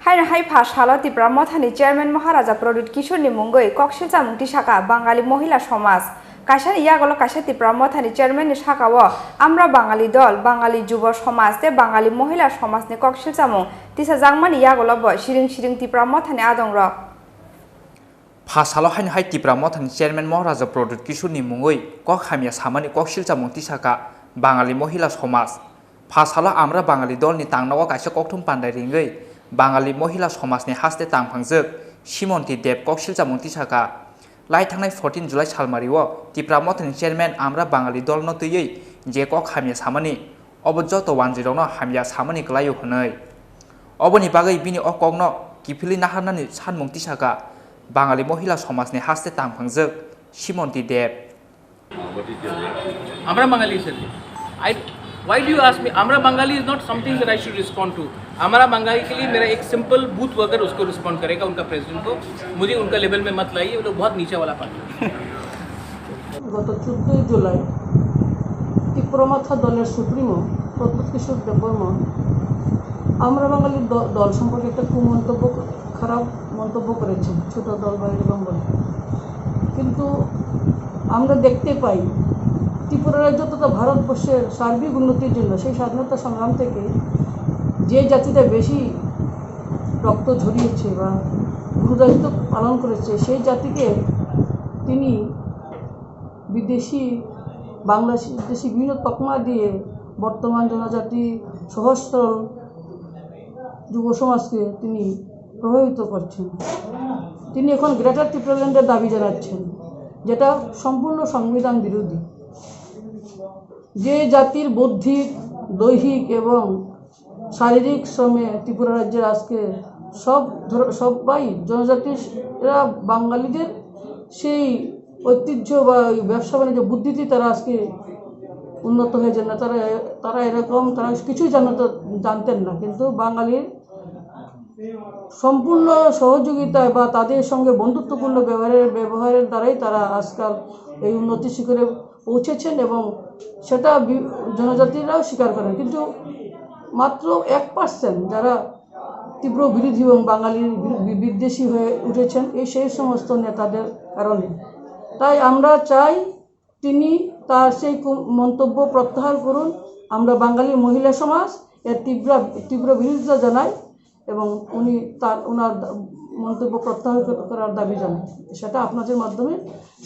हाइन Haifa साल त्रिपुरा मथानी chairman महाराजा प्रदीप किशोरनी मुंगै कक्सिलचा मुंगटी शाखा बांगाली महिला समाज कायसा यागल कायसा त्रिपुरा मथानी चेयरमैन शाखाव आम्रा बांगाली दल बांगाली युव समाज ते बांगाली महिला समाजनि कक्सिलचा मुं तिसा जांगमानि यागल सिरिं सिरिं त्रिपुरा मथानी आदं र फासालो हाइन हाइ त्रिपुरा मथानी चेयरमैन महाराजा प्रदीप किशोरनी मुंगै कक हामिया सामानि कक्सिलचा मुंगटी शाखा बांगाली महिला समाज फासालो आम्रा बांगाली दलनि तांनाव कायसा कक्थुम पान्डाय रिंगै बांगाली महिला समाजनि हास्ते तांफांजोक सिमन्ति देब कक्सिलचा मुंगटी शाखा लाई थांनाय 14 जुलाइ सालमारिओ त्रिपुरा मथानी चेयरमैन आम्रा बांगाली दलनो तैयै जे कक हामिया सामानि अबज्जत वानजिरावनो हामिया सामानि ग्लायो हनै अबनि बागै बिनि अकगनो किफिलि नाहारनानि सानमुंगटी शाखा बांगाली महिला समाजनि हास्ते तांफांजोक सिमन्ति देब Amra Bengali sir. Why do you ask me? Amra Bengali is not something that I should respond to. Amra Bengali के लिए मेरा एक सिंपल बूथ वर्कर उसको रिस्पॉन्ड करेगा उनका प्रेसिडेंट को मुझे उनका लेवल में मत लाइए वो लोग बहुत नीचे वाला पार्टी গত 14 জুলাই ত্রিপুরা দলের সুপ্রিমো প্রদ্যুৎ কিশোর দেববর্মন আমরা বাঙালি দল সম্পর্কে একটা খারাপ মন্তব্য করেছেন ছোট দল বা এরকম বলে কিন্তু আমরা দেখতে পাই ত্রিপুরা রাজ্য তথা ভারতবর্ষের সার্বিক উন্নতির জন্য সেই স্বাধীনতা সংগ্রাম থেকে যে জাতিটা বেশি রক্ত ঝরিয়েছে বা গুরুদায়িত্ব পালন করেছে সেই জাতিকে তিনি বিদেশি বাংলাদেশি বিভিন্ন তকমা দিয়ে বর্তমান জনজাতি সহজ সরল যুব সমাজকে তিনি প্রভাবিত করছেন তিনি এখন গ্রেটার ত্রিপুরাল্যান্ডের দাবি জানাচ্ছেন যেটা সম্পূর্ণ সংবিধান বিরোধী যে জাতির বৌদ্ধিক দৈহিক এবং শারীরিক শ্রমে ত্রিপুরা রাজ্যের আজকে সবাই জনজাতিরা বাঙালিদের সেই ঐতিহ্য বা ব্যবসা বাণিজ্য বুদ্ধিতে তারা আজকে উন্নত হয়েছে না তারা এরকম তারা কিছুই জানতেন না কিন্তু বাঙালির সম্পূর্ণ সহযোগিতায় বা তাদের সঙ্গে বন্ধুত্বপূর্ণ ব্যবহারের দ্বারাই তারা আজকাল এই উন্নতি শিখরে পৌঁছেছেন এবং সেটা জনজাতিরাও স্বীকার করেন কিন্তু মাত্র 1% যারা তীব্র বিরোধী এবং বাঙালির বিদ্বেষী হয়ে উঠেছেন সেই সমস্ত নেতাদের কারণে তাই আমরা চাই তিনি তার সেই মন্তব্য প্রত্যাহার করুন আমরা বাঙালি মহিলা সমাজ এর তীব্র বিরোধিতা জানাই এবং উনি ওনার মন্তব্য প্রত্যাহার করার দাবি জানাই সেটা আপনাদের মাধ্যমে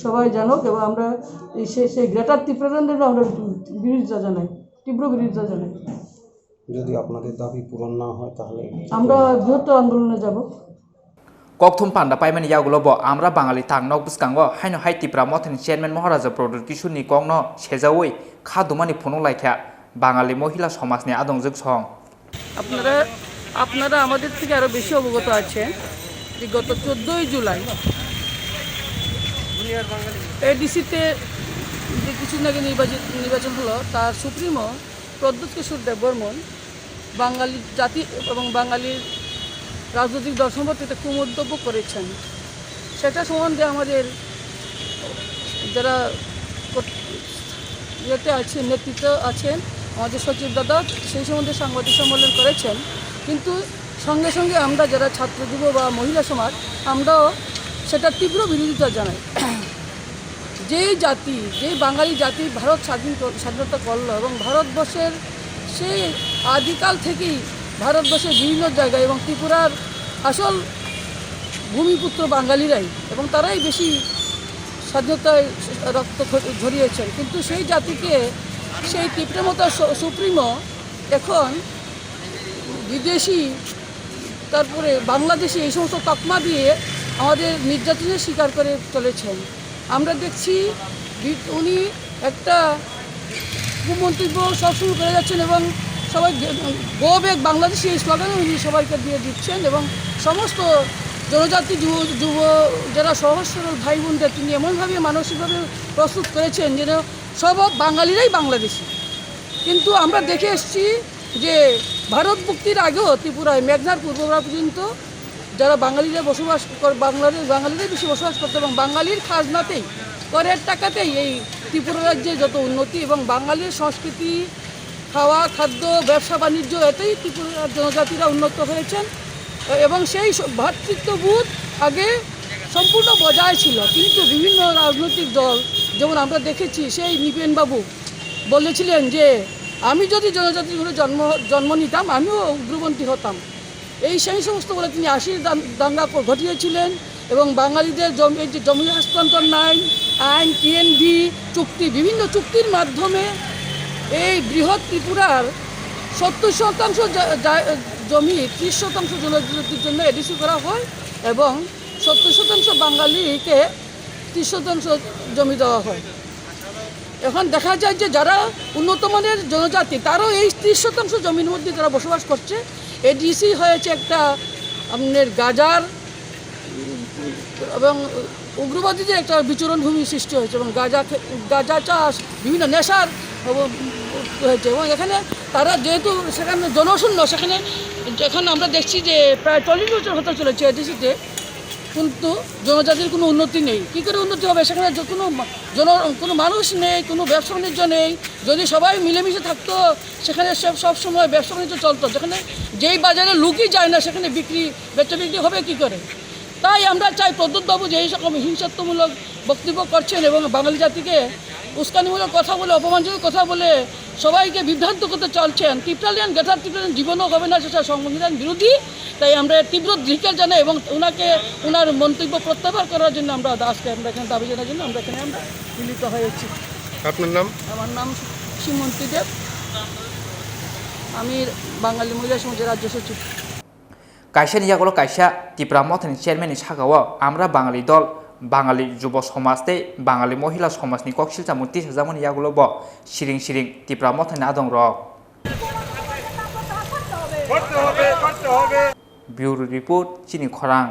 সবাই জানুক এবং আমরা সেই গ্রেটার ত্রিপুরাল্যান্ডের আমরা বিরোধিতা জানাই তীব্র বিরোধিতা জানাই যদি আপনাদের দাবি পূরণ না হয় তাহলে আমরা বৃহত্তর আন্দোলনে যাব कक्थुम पान्डा पाइमानि यागुलब आम्रा बांगाली तांगनौ बुसकांगो हाइन हाइ त्रिपुरा मथानी चेयरमैन महाराजा प्रदीप किशोरनी कगनो सेजावै खादुमानि फुनुं लाइखा बांगाली महिला समाजनि आदंजोग सं আপনারা আমাদের থেকে আরও বেশি অবগত আছেন যে গত 14 জুলাই এডিসিতে যে কিছুদিন আগে নির্বাচন হলো তার সুপ্রিমো প্রদ্যুৎ কিশোর দেববর্মন বাঙালি জাতি এবং বাঙালির রাজনৈতিক দল সম্পর্কে একটা কুমন্তব্য করেছেন সেটা সম্বন্ধে আমাদের যারা ইয়েতে আছেন নেতৃত্ব আছেন আমাদের সচিব দাদা সেই সম্বন্ধে সাংবাদিক সম্মেলন করেছেন কিন্তু সঙ্গে সঙ্গে আমরা যারা ছাত্র যুব বা মহিলা সমাজ আমরাও সেটা তীব্র বিরোধিতা জানাই যে বাঙালি জাতি ভারত স্বাধীনতা করলো এবং ভারতবর্ষের সেই আদিকাল থেকেই ভারতবর্ষের বিভিন্ন জায়গায় এবং ত্রিপুরার আসল ভূমিপুত্র বাঙালিরাই এবং তারাই বেশি স্বাধীনতায় রক্ত ঝরিয়েছেন কিন্তু সেই জাতিকে সেই ত্রিপুরা মতো সুপ্রিমো এখন বিদেশি তারপরে বাংলাদেশি এই সমস্ত তকমা দিয়ে আমাদের নির্যাতনের শিকার করে চলেছেন আমরা দেখছি উনি একটা কুমন্তব্য সবসময় করে যাচ্ছেন এবং সবাই গো ব্যাক বাংলাদেশি এই স্লোগানও উনি সবাইকে দিয়ে দিচ্ছেন এবং সমস্ত জনজাতি যুব যারা সহজ সরল ভাই বোনদের তিনি এমনভাবে মানসিকভাবে প্রস্তুত করেছেন যেন সব বাঙালিরাই বাংলাদেশি কিন্তু আমরা দেখে এসেছি যে ভারত মুক্তির আগেও ত্রিপুরায় মেঘনার পূর্বরা পর্যন্ত যারা বাঙালিরা বসবাস বাঙালিরাই বেশি বসবাস করতো এবং বাঙালির খাজনাতেই করের টাকাতেই এই ত্রিপুরা রাজ্যে যত উন্নতি এবং বাঙালির সংস্কৃতি খাওয়া খাদ্য ব্যবসা বাণিজ্য এতেই ত্রিপুরার জনজাতিরা উন্নত হয়েছেন এবং সেই ভ্রাতৃত্ববোধ আগে সম্পূর্ণ বজায় ছিল, কিন্তু বিভিন্ন রাজনৈতিক দল যেমন আমরা দেখেছি, সেই নৃপেনবাবু বলেছিলেন যে আমি যদি জনজাতিগুলো জন্ম নিতাম আমিও উগ্রপন্থী হতাম। সেই সমস্ত বলে তিনি 80 দাঙ্গা ঘটিয়েছিলেন এবং বাঙালিদের এই যে জমি হস্তান্তর আইন টিএনভি চুক্তি, বিভিন্ন চুক্তির মাধ্যমে এই বৃহৎ ত্রিপুরার 70% জমি 30% জনজাতির জন্য এডিসি করা হয় এবং 70% বাঙালিকে 30% জমি দেওয়া হয়। এখন দেখা যায় যে যারা উন্নত মানের জনজাতি তারাও এই 30% জমির মধ্যে তারা বসবাস করছে। এডিসি হয়েছে একটা আপনার গাজার এবং উগ্রবাদীদের একটা বিচরণ ভূমি সৃষ্টি হয়েছে এবং গাজা চাষ বিভিন্ন নেশার হয়েছে এবং এখানে তারা যেহেতু সেখানে জনশূন্য, সেখানে এখন আমরা দেখছি যে প্রায় 40 বছর হতে চলেছে এডিসিতে, কিন্তু জনজাতির কোনো উন্নতি নেই। কী করে উন্নতি হবে? সেখানে কোনো মানুষ নেই, কোনো ব্যবসা বাণিজ্য নেই। যদি সবাই মিলেমিশে থাকতো সেখানে সব সময় ব্যবসা বাণিজ্য চলতো, যেখানে যেই বাজারে লুকই যায় না সেখানে বেচা বিক্রি হবে কী করে? তাই আমরা চাই প্রদ্যোৎবাবু যে এই রকম হিংসাত্মমূলক বক্তব্য করছেন এবং বাঙালি জাতিকে উস্কানিমূলক কথা বলে, অপমানজনক কথা বলে সবাইকে বিভ্রান্ত করতে চলছেন। ত্রিপুরালিয়ান গ্রেটার ত্রিপুরালিয়ান জীবনও হবে না, সেটা সংবিধান বিরোধী। তাই আমরা তীব্র ধিক্কার জানাই এবং ওনার মন্তব্য প্রত্যাহার করার জন্য আমরা এখানে দাবি জানার জন্য আমরা মিলিত হয়েছি। আপনার নাম? আমার নাম শ্রীমন্তী দেব, আমি বাঙালি মহিলা সমাজের রাজ্য সচিব। কাইসা ইয়াগুলো কাইসা ত্রিপুরা মথানি চেয়ারম্যানनि সাগাও আমরা বাঙালি দল বাঙালি যুব সমাজতে বাঙালি মহিলা সমাজনি কক্সিলচামুং তিসাজামনি ইয়াগুলো ব সিরিং সিরিং ত্রিপুরা মথানি আদং রক। ব্যুরো রিপোর্ট চিনি খরাং।